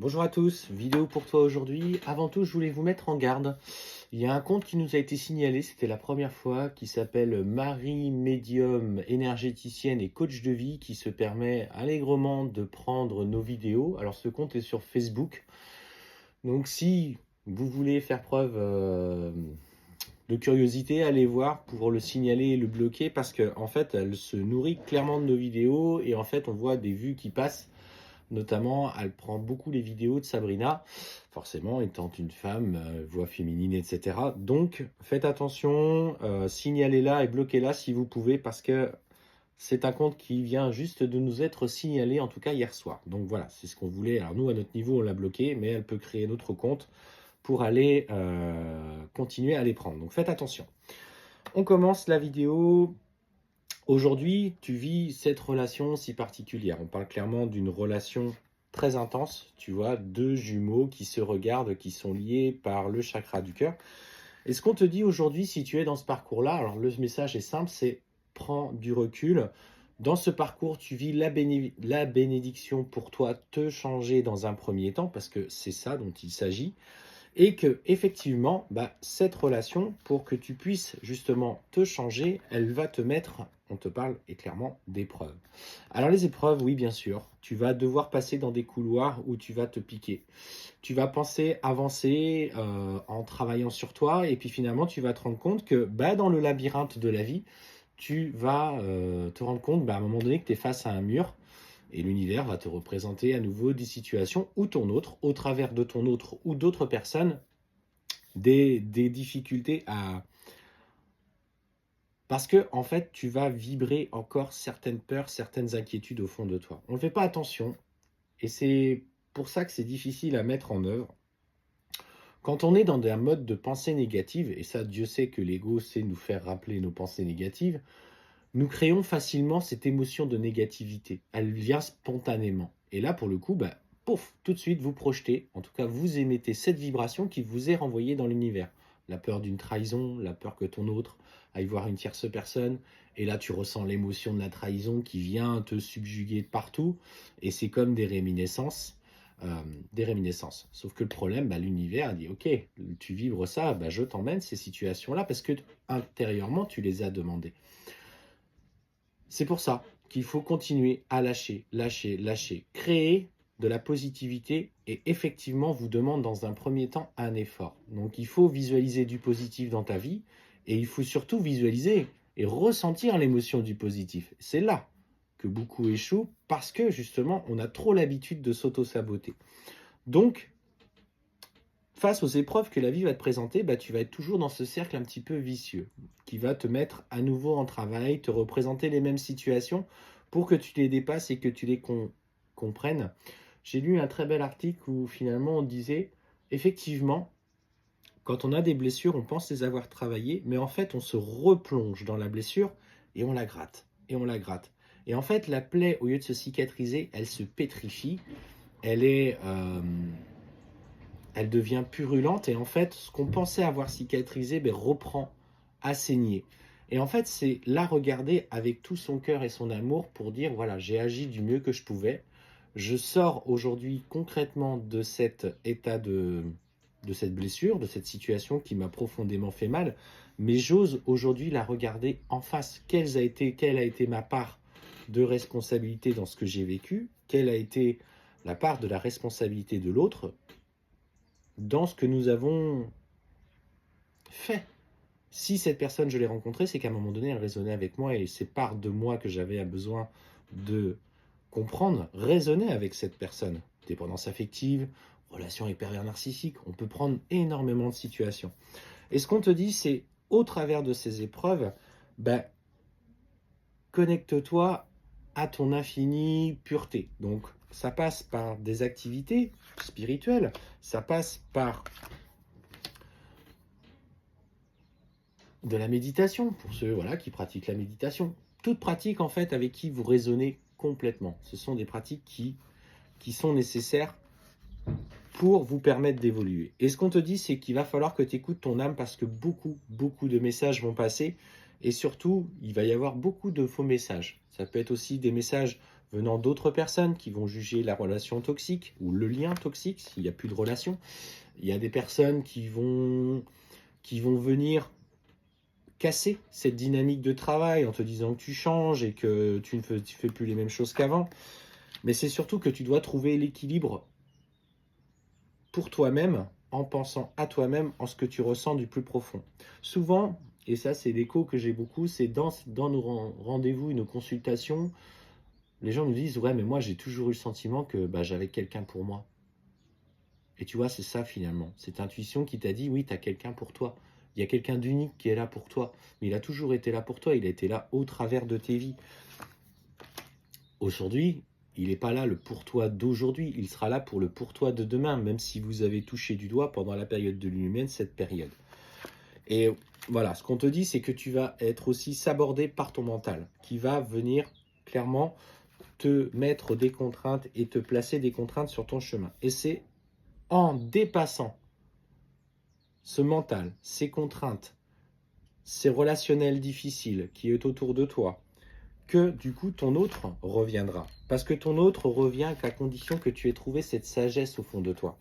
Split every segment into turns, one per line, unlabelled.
Bonjour à tous, vidéo pour toi aujourd'hui. Avant tout, je voulais vous mettre en garde. Il y a un compte qui nous a été signalé, c'était la première fois, qui s'appelle Marie Médium, énergéticienne et coach de vie, qui se permet allègrement de prendre nos vidéos. Alors ce compte est sur Facebook. Donc si vous voulez faire preuve de curiosité, allez voir pour le signaler et le bloquer parce qu'en fait, elle se nourrit clairement de nos vidéos et en fait, on voit des vues qui passent. Notamment, elle prend beaucoup les vidéos de Sabrina, forcément étant une femme, voix féminine, etc. Donc, faites attention, signalez-la et bloquez-la si vous pouvez, parce que c'est un compte qui vient juste de nous être signalé, en tout cas hier soir. Donc voilà, c'est ce qu'on voulait. Alors nous, à notre niveau, on l'a bloqué, mais elle peut créer un autre compte pour aller continuer à les prendre. Donc faites attention. On commence la vidéo. Aujourd'hui, tu vis cette relation si particulière. On parle clairement d'une relation très intense, tu vois, deux jumeaux qui se regardent, qui sont liés par le chakra du cœur. Et ce qu'on te dit aujourd'hui, si tu es dans ce parcours-là, alors le message est simple, c'est prends du recul. Dans ce parcours, tu vis la bénédiction pour toi, te changer dans un premier temps, parce que c'est ça dont il s'agit. Et que effectivement, cette relation, pour que tu puisses justement te changer, elle va te mettre, on te parle et clairement d'épreuves. Alors les épreuves, oui bien sûr, tu vas devoir passer dans des couloirs où tu vas te piquer. Tu vas penser avancer en travaillant sur toi et puis finalement tu vas te rendre compte que dans le labyrinthe de la vie, tu vas te rendre compte à un moment donné que tu es face à un mur. Et l'univers va te représenter à nouveau des situations ou ton autre, au travers de ton autre ou d'autres personnes, des difficultés à... Parce que, en fait, tu vas vibrer encore certaines peurs, certaines inquiétudes au fond de toi. On ne fait pas attention, et c'est pour ça que c'est difficile à mettre en œuvre. Quand on est dans un mode de pensée négative, et ça, Dieu sait que l'ego sait nous faire rappeler nos pensées négatives, nous créons facilement cette émotion de négativité. Elle vient spontanément. Et là, pour le coup, pouf, tout de suite, vous projetez, en tout cas, vous émettez cette vibration qui vous est renvoyée dans l'univers. La peur d'une trahison, la peur que ton autre aille voir une tierce personne. Et là, tu ressens l'émotion de la trahison qui vient te subjuguer de partout. Et c'est comme des réminiscences. Des réminiscences. Sauf que le problème, l'univers dit, ok, tu vibres ça, je t'emmène ces situations-là parce que intérieurement, tu les as demandées. C'est pour ça qu'il faut continuer à lâcher, lâcher, lâcher. Créer de la positivité et effectivement vous demande dans un premier temps un effort. Donc il faut visualiser du positif dans ta vie et il faut surtout visualiser et ressentir l'émotion du positif. C'est là que beaucoup échouent parce que justement on a trop l'habitude de s'auto-saboter. Donc face aux épreuves que la vie va te présenter, tu vas être toujours dans ce cercle un petit peu vicieux, qui va te mettre à nouveau en travail, te représenter les mêmes situations pour que tu les dépasses et que tu les comprennes. J'ai lu un très bel article où finalement on disait, effectivement, quand on a des blessures, on pense les avoir travaillées, mais en fait on se replonge dans la blessure et on la gratte, et on la gratte. Et en fait la plaie, au lieu de se cicatriser, elle se pétrifie, elle est... elle devient purulente et en fait, ce qu'on pensait avoir cicatrisé reprend à saigner. Et en fait, c'est la regarder avec tout son cœur et son amour pour dire, voilà, j'ai agi du mieux que je pouvais. Je sors aujourd'hui concrètement de cet état de cette blessure, de cette situation qui m'a profondément fait mal, mais j'ose aujourd'hui la regarder en face. Quelle a été ma part de responsabilité dans ce que j'ai vécu? Quelle a été la part de la responsabilité de l'autre dans ce que nous avons fait? Si cette personne, je l'ai rencontrée, c'est qu'à un moment donné, elle résonnait avec moi et ces parts de moi que j'avais besoin de comprendre résonnaient avec cette personne. Dépendance affective, relation avec pervers narcissique, on peut prendre énormément de situations. Et ce qu'on te dit, c'est au travers de ces épreuves, connecte-toi à ton infinie pureté. Donc, ça passe par des activités spirituelles, ça passe par de la méditation, pour ceux qui pratiquent la méditation. Toute pratique, en fait, avec qui vous résonnez complètement. Ce sont des pratiques qui sont nécessaires pour vous permettre d'évoluer. Et ce qu'on te dit, c'est qu'il va falloir que tu écoutes ton âme parce que beaucoup, beaucoup de messages vont passer et surtout, il va y avoir beaucoup de faux messages. Ça peut être aussi des messages venant d'autres personnes qui vont juger la relation toxique ou le lien toxique s'il n'y a plus de relation. Il y a des personnes qui vont venir casser cette dynamique de travail en te disant que tu changes et que tu ne fais plus les mêmes choses qu'avant. Mais c'est surtout que tu dois trouver l'équilibre pour toi-même, en pensant à toi-même, en ce que tu ressens du plus profond. Souvent, et ça c'est l'écho que j'ai beaucoup, c'est dans nos rendez-vous et nos consultations, les gens nous disent « Ouais, mais moi j'ai toujours eu le sentiment que j'avais quelqu'un pour moi. » Et tu vois, c'est ça finalement, cette intuition qui t'a dit « Oui, tu as quelqu'un pour toi. Il y a quelqu'un d'unique qui est là pour toi. » Mais il a toujours été là pour toi, il a été là au travers de tes vies. Aujourd'hui, il n'est pas là le pour toi d'aujourd'hui, il sera là pour le pour toi de demain, même si vous avez touché du doigt pendant la période de lune humaine, cette période. Et voilà, ce qu'on te dit, c'est que tu vas être aussi sabordé par ton mental, qui va venir clairement te mettre des contraintes et te placer des contraintes sur ton chemin. Et c'est en dépassant ce mental, ces contraintes, ces relationnels difficiles qui est autour de toi, que du coup ton autre reviendra. Parce que ton autre revient qu'à condition que tu aies trouvé cette sagesse au fond de toi.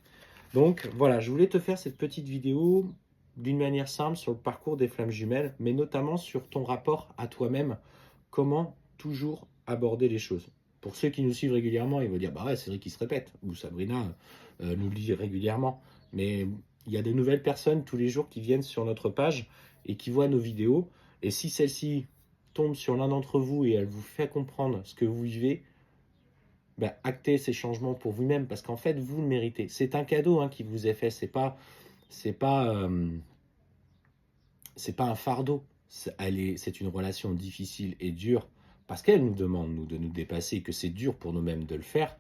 Donc voilà, je voulais te faire cette petite vidéo d'une manière simple sur le parcours des flammes jumelles, mais notamment sur ton rapport à toi-même, comment toujours aborder les choses. Pour ceux qui nous suivent régulièrement, ils vont dire « Bah ouais, Cédric qui se répète » ou Sabrina nous le dit régulièrement. Mais il y a des nouvelles personnes tous les jours qui viennent sur notre page et qui voient nos vidéos. Et si celle-ci tombe sur l'un d'entre vous et elle vous fait comprendre ce que vous vivez, actez ces changements pour vous-même parce qu'en fait, vous le méritez. C'est un cadeau qui vous est fait, c'est pas un fardeau. C'est une relation difficile et dure parce qu'elle nous demande, nous, de nous dépasser et que c'est dur pour nous-mêmes de le faire.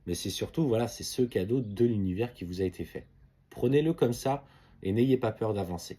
Mais c'est surtout, voilà, c'est ce cadeau de l'univers qui vous a été fait. Prenez-le comme ça et n'ayez pas peur d'avancer.